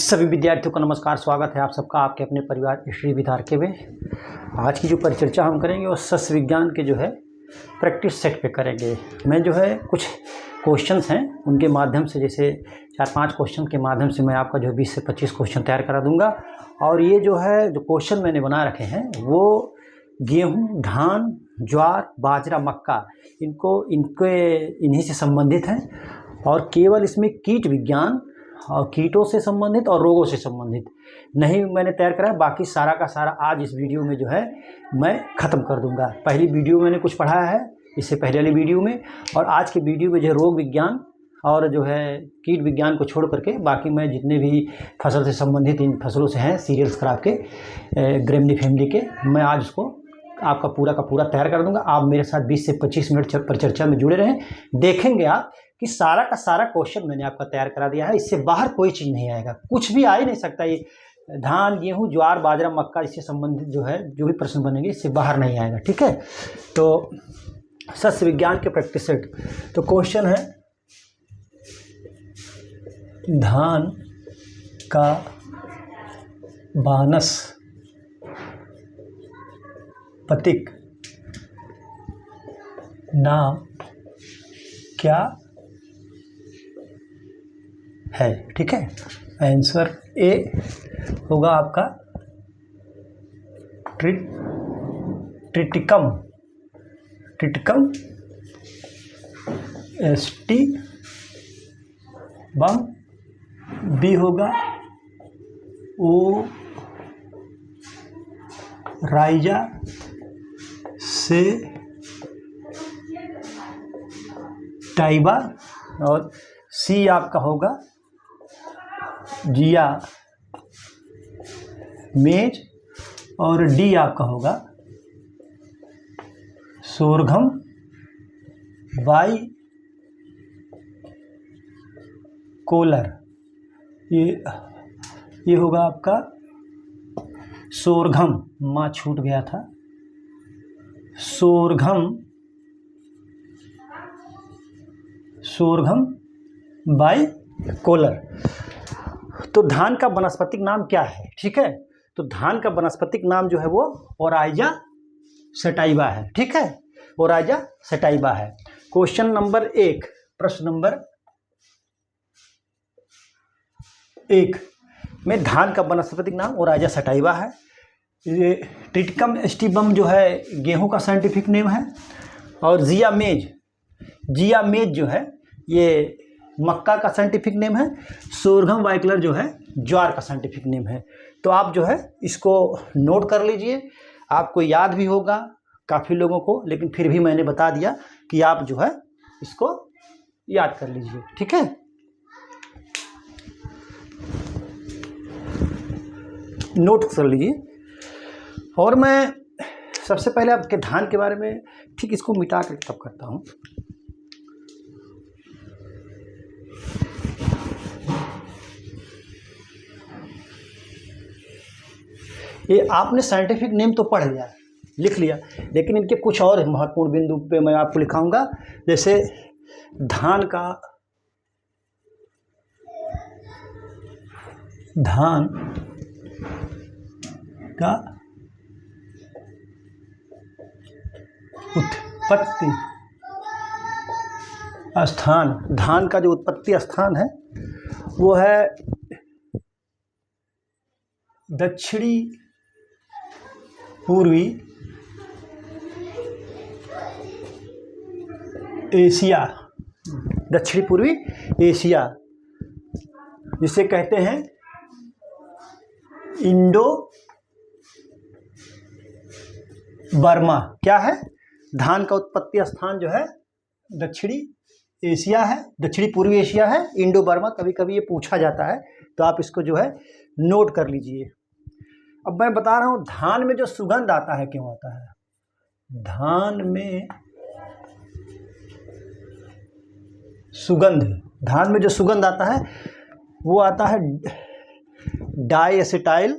सभी विद्यार्थियों का नमस्कार, स्वागत है आप सबका आपके अपने परिवार श्री विद्यार्थ में। आज की जो परिचर्चा हम करेंगे वो सस्य विज्ञान के जो है प्रैक्टिस सेट पे करेंगे। मैं जो है कुछ क्वेश्चंस हैं उनके माध्यम से, जैसे 4-5 क्वेश्चन के माध्यम से मैं आपका जो 20 से 25 क्वेश्चन तैयार करा दूंगा। और ये जो है जो क्वेश्चन मैंने बना रखे हैं वो गेहूँ, धान, ज्वार, बाजरा, मक्का इन्हीं से संबंधित हैं। और केवल इसमें कीट विज्ञान और कीटों से संबंधित और रोगों से संबंधित नहीं मैंने तैयार करा है। बाकी सारा का सारा आज इस वीडियो में जो है मैं ख़त्म कर दूंगा। पहली वीडियो मैंने कुछ पढ़ाया है इससे पहले वाली वीडियो में, और आज की वीडियो में जो है रोग विज्ञान और जो है कीट विज्ञान को छोड़ करके बाकी मैं जितने भी फसल से संबंधित इन फसलों से हैं सीरियल्स क्रॉप के, ग्रेमिनी फैमिली के, मैं आज उसको आपका पूरा का पूरा तैयार कर दूंगा। आप मेरे साथ 20 से 25 मिनट परिचर्चा में जुड़े रहें। देखेंगे आप कि सारा का सारा क्वेश्चन मैंने आपका तैयार करा दिया है। इससे बाहर कोई चीज़ नहीं आएगा, कुछ भी आ ही नहीं सकता। ये धान, गेहूं, ज्वार, बाजरा, मक्का इससे संबंधित जो है जो भी प्रश्न बनेंगे इससे बाहर नहीं आएगा, ठीक है। तो सस्य विज्ञान के प्रैक्टिस सेट, तो क्वेश्चन है धान का वानस्पतिक नाम क्या है, ठीक है। आंसर ए होगा आपका ट्रिटिकम एस्टिबम। बी होगा ओराइजा सेटाइवा। और सी आपका होगा जिया मेज। और डी आपका होगा सोरघम बाई कोलर। ये होगा आपका सोरघम, माँ छूट गया था, सोरघम बाई कोलर। तो धान का वनस्पतिक नाम क्या है, ठीक है। तो धान का वनस्पतिक नाम जो है वो ओराइजा सेटाइवा है, ठीक है। ओराइजा सेटाइवा है। क्वेश्चन नंबर 1, प्रश्न नंबर 1 में धान का वनस्पतिक नाम ओराइजा सेटाइवा है। ये ट्रिटिकम एस्टिबम जो है गेहूं का साइंटिफिक नेम है। और जिया मेज जो है ये मक्का का साइंटिफिक नेम है। सोरघम वाइकलर जो है ज्वार का साइंटिफिक नेम है। तो आप जो है इसको नोट कर लीजिए, आपको याद भी होगा काफ़ी लोगों को, लेकिन फिर भी मैंने बता दिया कि आप जो है इसको याद कर लीजिए, ठीक है। नोट कर लीजिए। और मैं सबसे पहले आपके धान के बारे में ठीक इसको मिटा कर तब करता हूँ। ये आपने साइंटिफिक नेम तो पढ़ लिया, लिख लिया, लेकिन इनके कुछ और महत्वपूर्ण बिंदु पे मैं आपको लिखाऊंगा। जैसे धान का उत्पत्ति स्थान, धान का जो उत्पत्ति स्थान है वो है दक्षिणी पूर्वी एशिया, दक्षिणी पूर्वी एशिया, जिसे कहते हैं इंडो बर्मा। क्या है? धान का उत्पत्ति स्थान जो है दक्षिणी एशिया है, दक्षिणी पूर्वी एशिया है, इंडो बर्मा। कभी कभी ये पूछा जाता है, तो आप इसको जो है नोट कर लीजिए। अब मैं बता रहा हूँ धान में जो सुगंध आता है क्यों आता है। धान में जो सुगंध आता है वो आता है डाई एसेटाइल।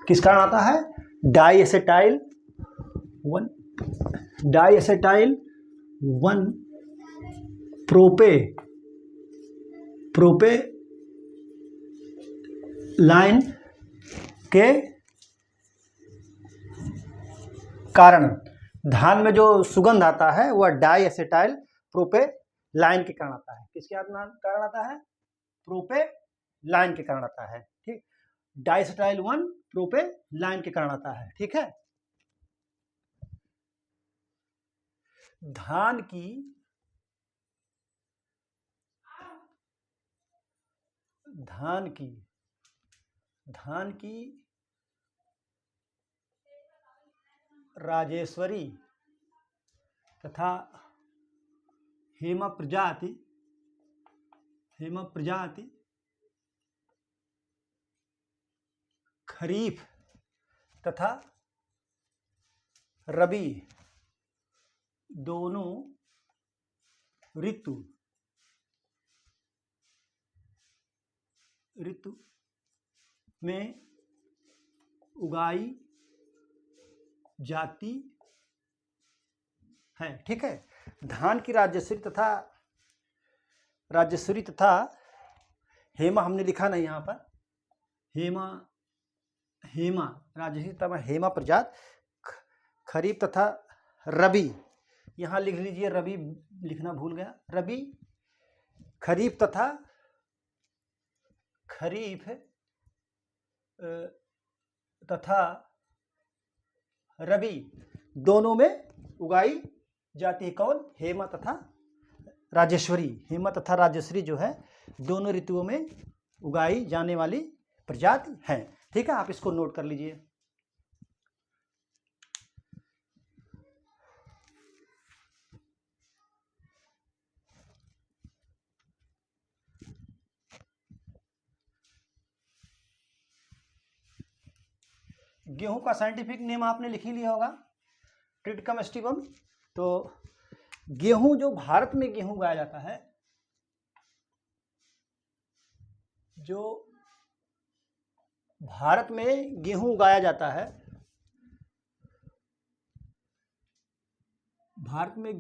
किस कारण आता है? डाई एसेटाइल 1 डाइएसेटाइल 1 प्रोपे लाइन के कारण धान में जो सुगंध आता है वह डाइएसेटाइल प्रोपे लाइन के कारण आता है। किसके कारण आता है? प्रोपे लाइन के कारण आता है। ठीक, डाइएसेटाइल 1 प्रोपे लाइन के कारण आता है। ठीक है, धान की राजेश्वरी तथा हेमा प्रजाति खरीफ तथा रबी दोनों ऋतु में उगाई जाती है। ठीक है, धान की राजश्री तथा हेमा हमने लिखा नहीं यहाँ पर, हेमा राजश्री तथा हेमा प्रजात खरीफ तथा रबी, यहाँ लिख लीजिए, रबी लिखना भूल गया, रबी खरीफ तथा रबी दोनों में उगाई जाती है। कौन? हेमा तथा राजेश्वरी। हेमा तथा राजेश्वरी जो है दोनों ऋतुओं में उगाई जाने वाली प्रजाति है। ठीक है, आप इसको नोट कर लीजिए। गेहूं का साइंटिफिक नेम आपने लिख ही लिया होगा, ट्रिटिकम एस्टिवम। तो गेहूं, जो भारत में गेहूं उगाया जाता है, जो भारत में गेहूं उगाया जाता है, भारत में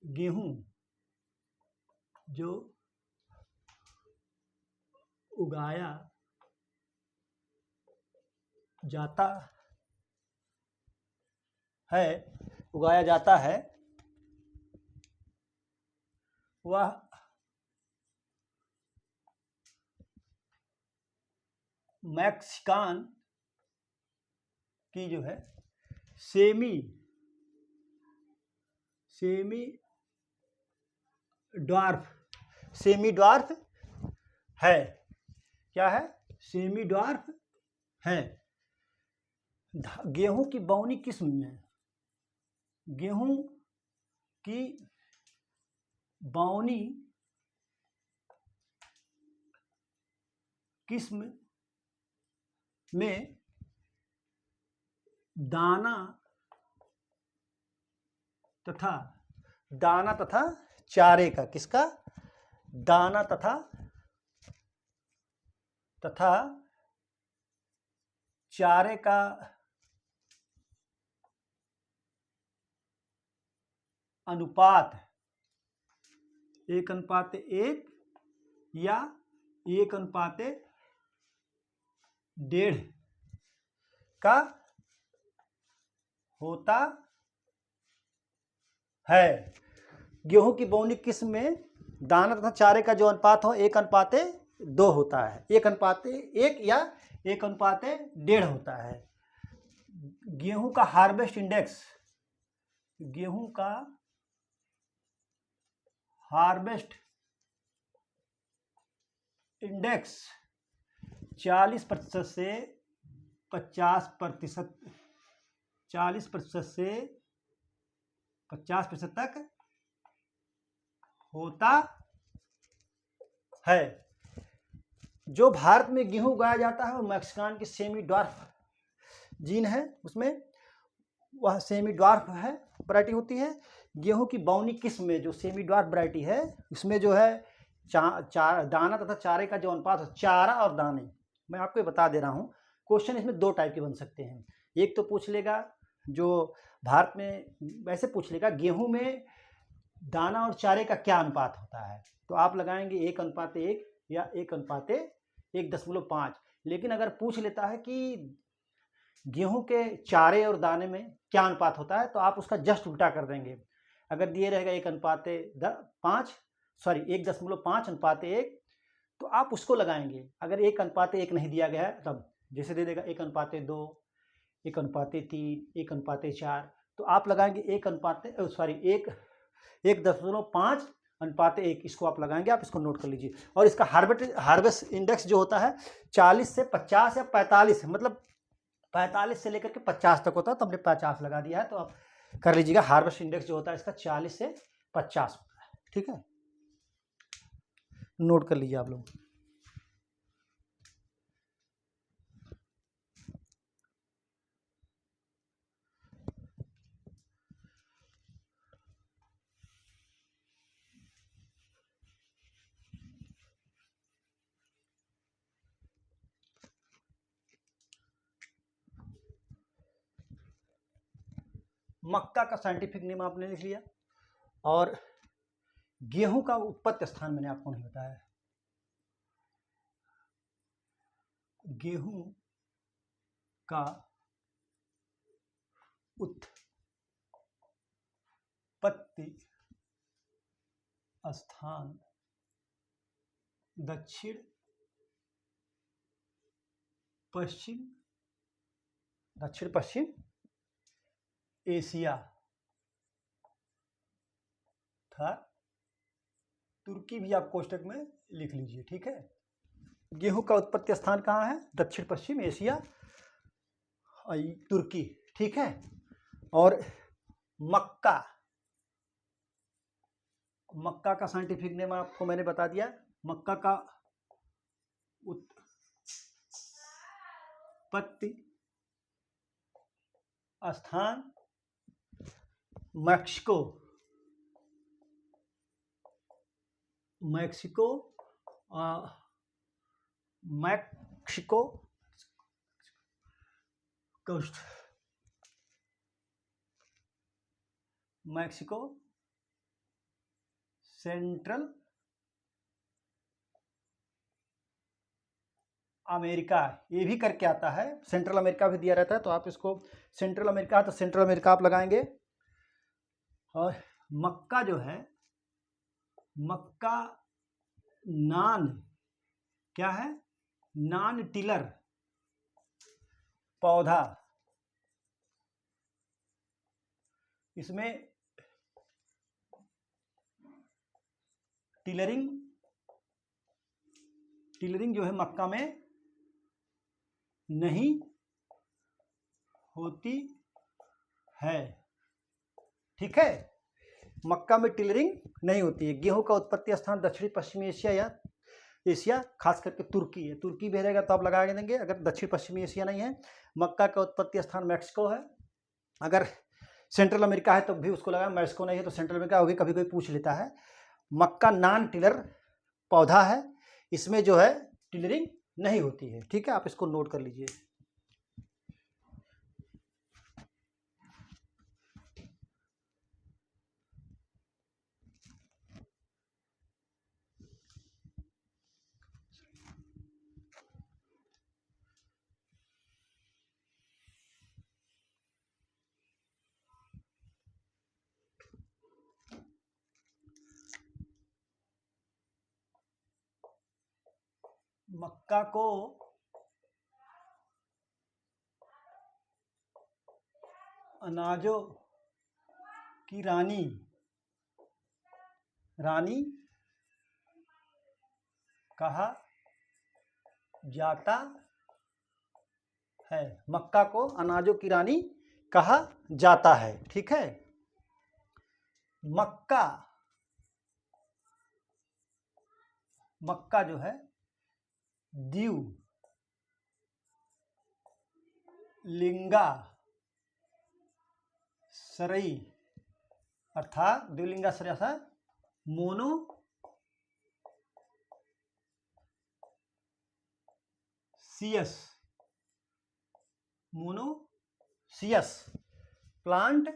गेहूं जो उगाया जाता है वह मैक्सिकन की जो है सेमी ड्वार्फ है। क्या है? सेमी ड्वार्फ है। गेहूं की बौनी किस्म में, गेहूं की बौनी किस्म में दाना तथा चारे का, किसका? दाना तथा चारे का अनुपात 1:1 या 1:1.5 का होता है। गेहूं की बौनी किस्म में दाना तथा चारे का जो अनुपात हो 1:2 होता है, 1:1 या 1:1.5 होता है। गेहूं का हार्वेस्ट इंडेक्स, गेहूं का हार्वेस्ट इंडेक्स 40% से 50%, 40% से 50% तक होता है। जो भारत में गेहूं उगाया जाता है वो मैक्सिकन की सेमी ड्वार्फ जीन है, उसमें वह सेमी ड्वार्फ है वैरायटी होती है। गेहूं की बौनी किस्म में जो सेमी ड्वार्फ वैरायटी है उसमें जो है दाना तथा चारे का जो अनुपात है, चारा और दाने, मैं आपको बता दे रहा हूँ। क्वेश्चन इसमें 2 टाइप के बन सकते हैं। एक तो पूछ लेगा जो भारत में, वैसे पूछ लेगा गेहूं में दाना और चारे का क्या अनुपात होता है, तो आप लगाएंगे 1:1 या 1:1.5। लेकिन अगर पूछ लेता है कि गेहूं के चारे और दाने में क्या अनुपात होता है, तो आप उसका जस्ट उल्टा कर देंगे। अगर दिए रहेगा 1:5 तो आप उसको लगाएंगे। अगर 1:1 नहीं दिया गया है तब जैसे दे देगा 1:2, 1:3, 1:4, तो आप लगाएंगे 1:5:1, इसको आप लगाएंगे। आप इसको नोट कर लीजिए। और इसका हार्वेस्ट इंडेक्स जो होता है 40 से 50 या 45, मतलब 45 से लेकर के 50 तक होता है, तो हमने 50 लगा दिया है। तो आप कर लीजिएगा, हार्वेस्ट इंडेक्स जो होता है इसका 40 से 50 होता है। ठीक है, नोट कर लीजिए आप लोग। मक्का का साइंटिफिक नेम आपने लिख लिया, और गेहूं का उत्पत्ति स्थान मैंने आपको नहीं बताया। गेहूं का उत्पत्ति स्थान दक्षिण पश्चिम एशिया था। तुर्की भी आप कोष्टक में लिख लीजिए। ठीक है, गेहूं का उत्पत्ति स्थान कहाँ है? दक्षिण पश्चिम एशिया, तुर्की। ठीक है, और मक्का का साइंटिफिक नेम आपको मैंने बता दिया। मक्का का उत्पत्ति स्थान Mexico coast, Mexico central America, ये भी करके आता है। सेंट्रल अमेरिका भी दिया रहता है, तो आप इसको सेंट्रल अमेरिका, तो सेंट्रल अमेरिका आप लगाएंगे। और मक्का जो है, मक्का नॉन क्या है? नॉन टिलर पौधा। इसमें टिलरिंग जो है मक्का में नहीं होती है। ठीक है, मक्का में टिलरिंग नहीं होती है। गेहूं का उत्पत्ति स्थान दक्षिण पश्चिमी एशिया या एशिया, खास करके तुर्की है। तुर्की भी रहेगा तो आप लगा देंगे अगर दक्षिण पश्चिमी एशिया नहीं है। मक्का का उत्पत्ति स्थान मैक्सिको है। अगर सेंट्रल अमेरिका है तो भी उसको लगा, मैक्सिको नहीं है तो सेंट्रल अमेरिका, वो भी कभी कोई पूछ लेता है। मक्का नॉन टिलर पौधा है, इसमें जो है टिलरिंग नहीं होती है। ठीक है, आप इसको नोट कर लीजिए। मक्का को अनाजों की रानी कहा जाता है। मक्का को अनाजों की रानी कहा जाता है। ठीक है, मक्का जो है द्विलिंगा सरई, अर्थात द्विलिंगा सरई अर्थात मोनोसियस प्लांट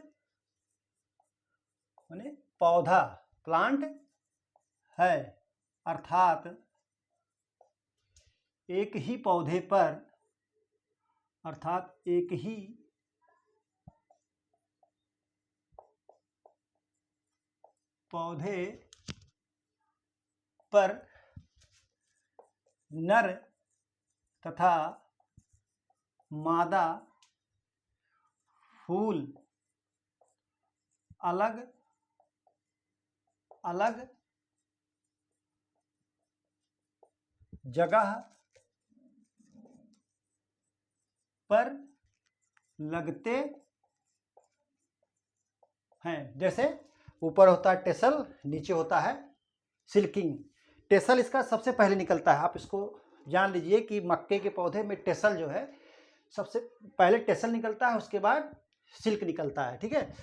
माने पौधा, प्लांट है, अर्थात एक ही पौधे पर, अर्थात एक ही पौधे पर नर तथा मादा फूल अलग अलग जगह पर लगते हैं। जैसे ऊपर होता है टेसल, नीचे होता है सिल्किंग। टेसल इसका सबसे पहले निकलता है, आप इसको जान लीजिए कि मक्के के पौधे में टेसल जो है सबसे पहले टेसल निकलता है, उसके बाद सिल्क निकलता है। ठीक है,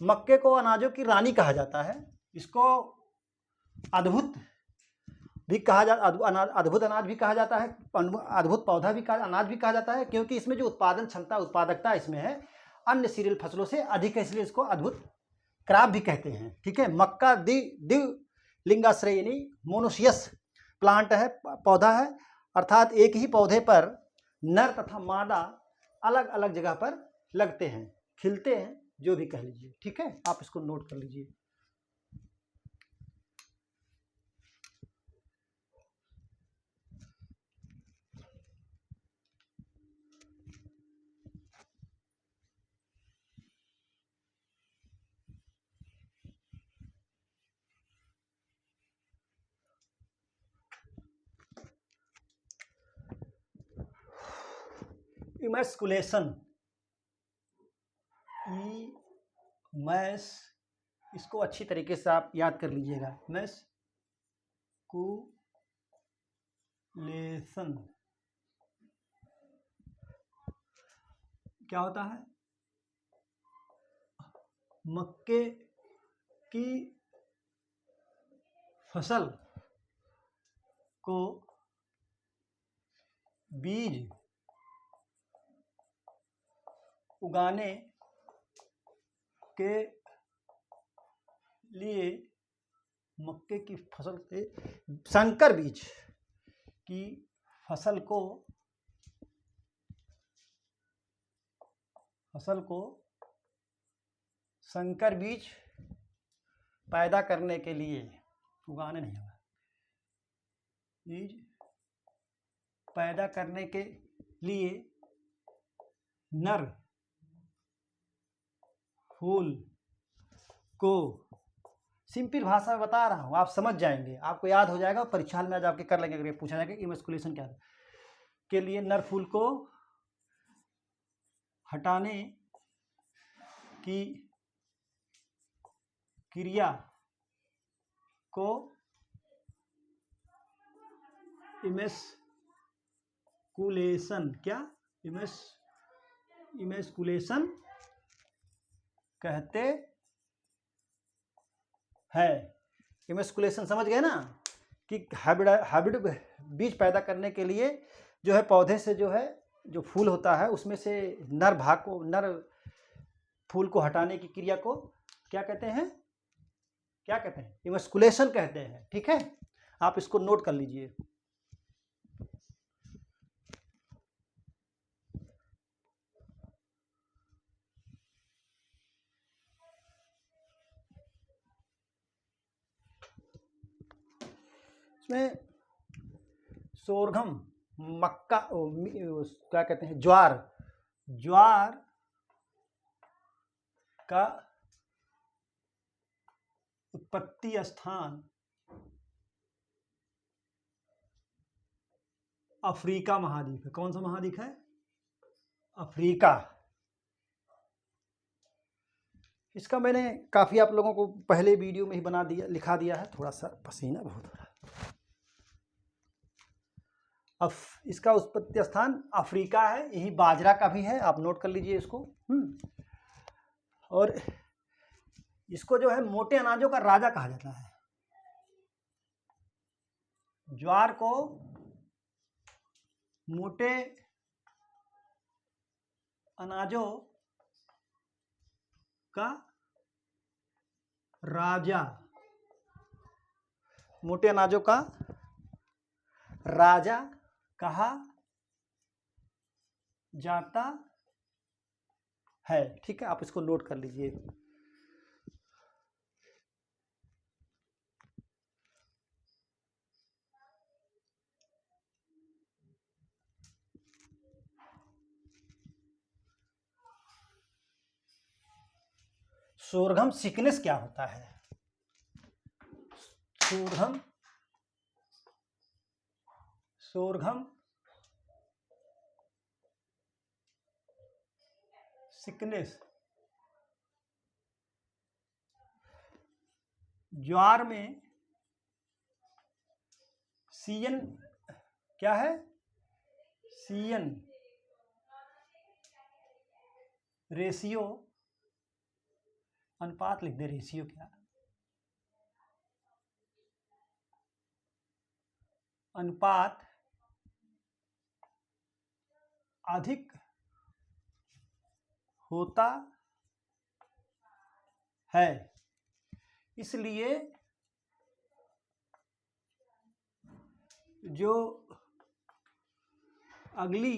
मक्के को अनाजों की रानी कहा जाता है। इसको अद्भुत भी कहा जा अद्भुत अनाज भी कहा जाता है, अद्भुत पौधा भी अनाज भी कहा जाता है, क्योंकि इसमें जो उत्पादन क्षमता, उत्पादकता इसमें है अन्य सीरियल फसलों से अधिक है, इसलिए इसको अद्भुत क्रॉप भी कहते हैं। ठीक है, मक्का द्विलिंगाश्रयिणी मोनोसियस प्लांट है, पौधा है, अर्थात एक ही पौधे पर नर तथा मादा अलग अलग जगह पर लगते हैं, खिलते हैं, जो भी कह लीजिए। ठीक है, आप इसको नोट कर लीजिए। इमैस्कुलेशन, इसको अच्छी तरीके से आप याद कर लीजिएगा। इमैस्कुलेशन क्या होता है? मक्के की फसल को बीज उगाने के लिए मक्के की फसल से संकर बीज की फसल को संकर बीज पैदा करने के लिए, उगाने नहीं होगा, बीज पैदा करने के लिए नर फूल को, सिंपल भाषा में बता रहा हूँ, आप समझ जाएंगे, आपको याद हो जाएगा, परीक्षा में आज आपके कर लेंगे। अगर पूछा जाएगा इमैस्कुलेशन क्या है, के लिए नर फूल को हटाने की क्रिया को इमैस्कुलेशन इमैस्कुलेशन कहते हैं। इमैस्कुलेशन समझ गए ना, कि हाइब्रिड बीज पैदा करने के लिए जो है पौधे से जो है जो फूल होता है उसमें से नर भाग को, नर फूल को हटाने की क्रिया को क्या कहते हैं? क्या कहते हैं? इमैस्कुलेशन कहते हैं। ठीक है, आप इसको नोट कर लीजिए। इसमें सोरघम, मक्का, क्या कहते हैं, ज्वार का उत्पत्ति स्थान अफ्रीका महाद्वीप है। कौन सा महाद्वीप है? अफ्रीका। इसका मैंने काफ़ी आप लोगों को पहले वीडियो में ही बना दिया, लिखा दिया है, थोड़ा सा पसीना बहुत हो रहा है। इसका उत्पत्ति स्थान अफ्रीका है, यही बाजरा का भी है, आप नोट कर लीजिए इसको। और इसको जो है मोटे अनाजों का राजा कहा जाता है। ज्वार को मोटे अनाजों का राजा, मोटे अनाजों का राजा कहा जाता है। ठीक है, आप इसको नोट कर लीजिए। सोरघम सिकनेस क्या होता है? सोरघम सिकनेस ज्वार में सीएन क्या है? सीएन रेशियो, अनुपात लिख दे, रेशियो क्या? अनुपात अधिक होता है, इसलिए जो अगली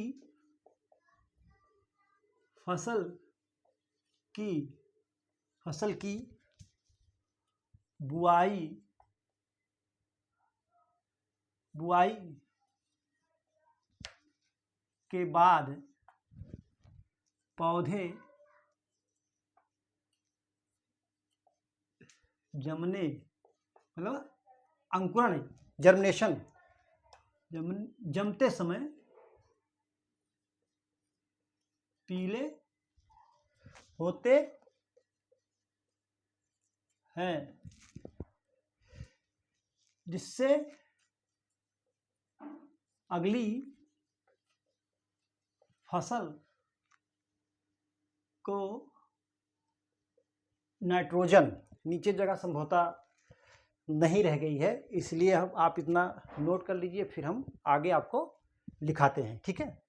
फसल की बुआई के बाद पौधे जमने, मतलब अंकुरण, जर्मिनेशन, जमते समय पीले होते हैं, जिससे अगली फसल को नाइट्रोजन, नीचे जगह संभवतः नहीं रह गई है, इसलिए हम आप इतना नोट कर लीजिए, फिर हम आगे आपको लिखाते हैं। ठीक है,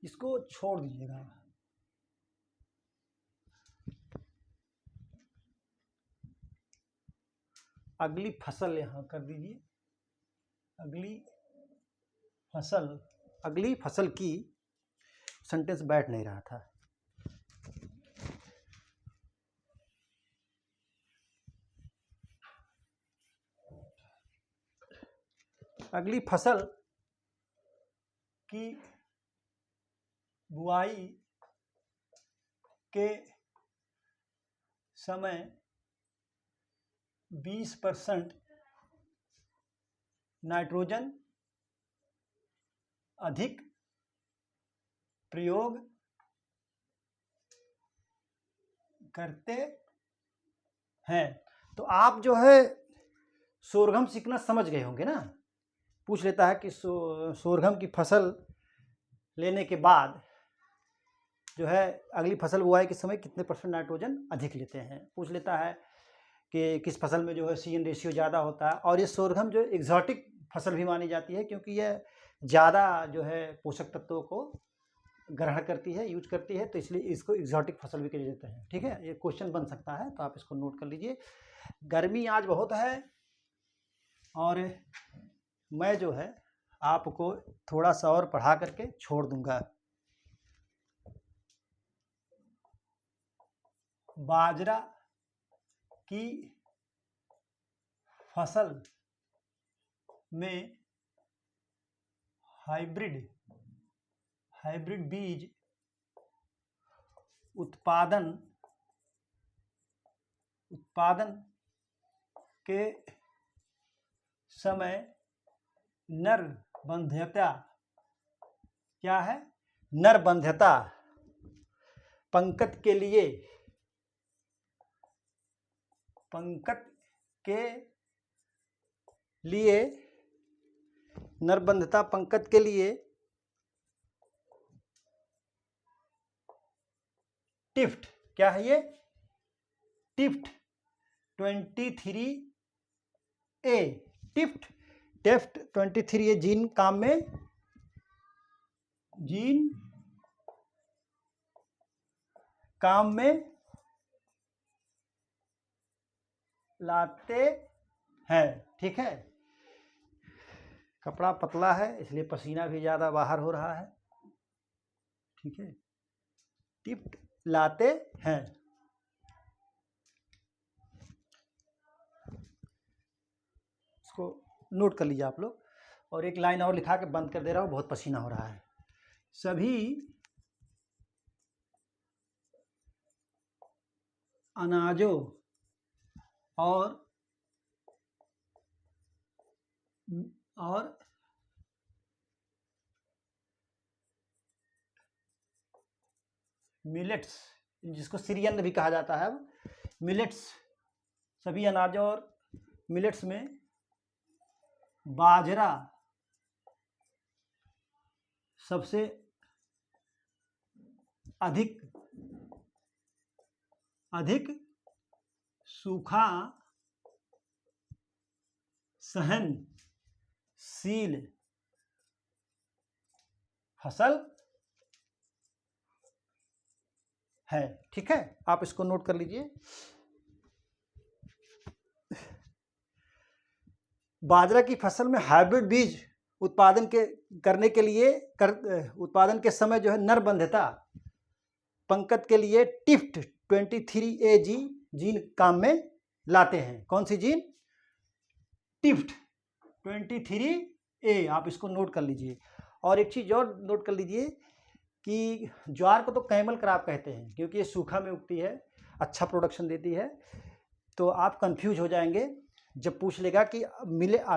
इसको छोड़ दीजिएगा। अगली फसल यहाँ कर दीजिए। अगली फसल की, सेंटेंस बैठ नहीं रहा था। अगली फसल की बुआई के समय 20% नाइट्रोजन अधिक प्रयोग करते हैं। तो आप जो है सोरघम सीखना समझ गए होंगे ना। पूछ लेता है कि सोरघम की फसल लेने के बाद जो है अगली फसल बुआई के समय कितने % नाइट्रोजन अधिक लेते हैं। पूछ लेता है कि किस फसल में जो है सीएन रेशियो ज़्यादा होता है। और ये सोरघम जो एग्जॉटिक फसल भी मानी जाती है, क्योंकि यह ज़्यादा जो है पोषक तत्वों को ग्रहण करती है, यूज करती है, तो इसलिए इसको एग्जॉटिक फसल भी कह देते हैं। ठीक है, ये क्वेश्चन बन सकता है, तो आप इसको नोट कर लीजिए। गर्मी आज बहुत है और मैं जो है आपको थोड़ा सा और पढ़ा करके छोड़ दूंगा। बाजरा की फसल में हाइब्रिड बीज उत्पादन के समय नरबंध्यता क्या है? नरबंध्यता पंकत के लिए नरबंध्यता पंकत के लिए टिफ्ट, क्या है ये? टिफ्ट 23A, टिफ्ट 23A जीन काम में, जीन काम में लाते हैं। ठीक है, कपड़ा पतला है इसलिए पसीना भी ज़्यादा बाहर हो रहा है। ठीक है, टिफ्ट लाते हैं। इसको नोट कर लीजिए आप लोग। और एक लाइन और लिखा के बंद कर दे रहा हूँ, बहुत पसीना हो रहा है। सभी अनाजों और मिलेट्स, जिसको सीरियन भी कहा जाता है, मिलेट्स, सभी अनाजों और मिलेट्स में बाजरा सबसे अधिक सूखा सहनशील फसल है। ठीक है, आप इसको नोट कर लीजिए। बाजरा की फसल में हाइब्रिड बीज उत्पादन करने के लिए उत्पादन के समय जो है नरबंधता पंकज के लिए टिफ्ट 23A जीन काम में लाते हैं। कौन सी जीन? टिफ्ट 23A, आप इसको नोट कर लीजिए। और एक चीज़ और नोट कर लीजिए कि ज्वार को तो कैमल क्रॉप कहते हैं क्योंकि ये सूखा में उगती है, अच्छा प्रोडक्शन देती है। तो आप कंफ्यूज हो जाएंगे जब पूछ लेगा कि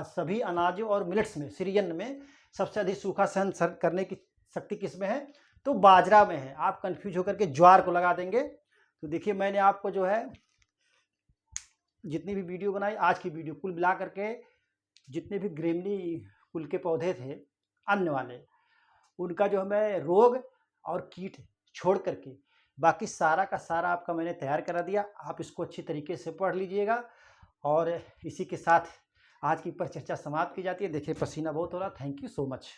सभी अनाजों और मिलेट्स में, सीरियन में सबसे अधिक सूखा सहन करने की शक्ति किस में है? तो बाजरा में है। आप कंफ्यूज होकर के ज्वार को लगा देंगे। तो देखिए, मैंने आपको जो है जितनी भी वीडियो बनाई, आज की वीडियो कुल मिला करके जितने भी ग्रेमनी कुल के पौधे थे अन्न वाले, उनका जो है मैं रोग और कीट छोड़ करके बाकी सारा का सारा आपका मैंने तैयार करा दिया। आप इसको अच्छी तरीके से पढ़ लीजिएगा। और इसी के साथ आज की परिचर्चा समाप्त की जाती है। देखिए, पसीना बहुत हो रहा। Thank you so much.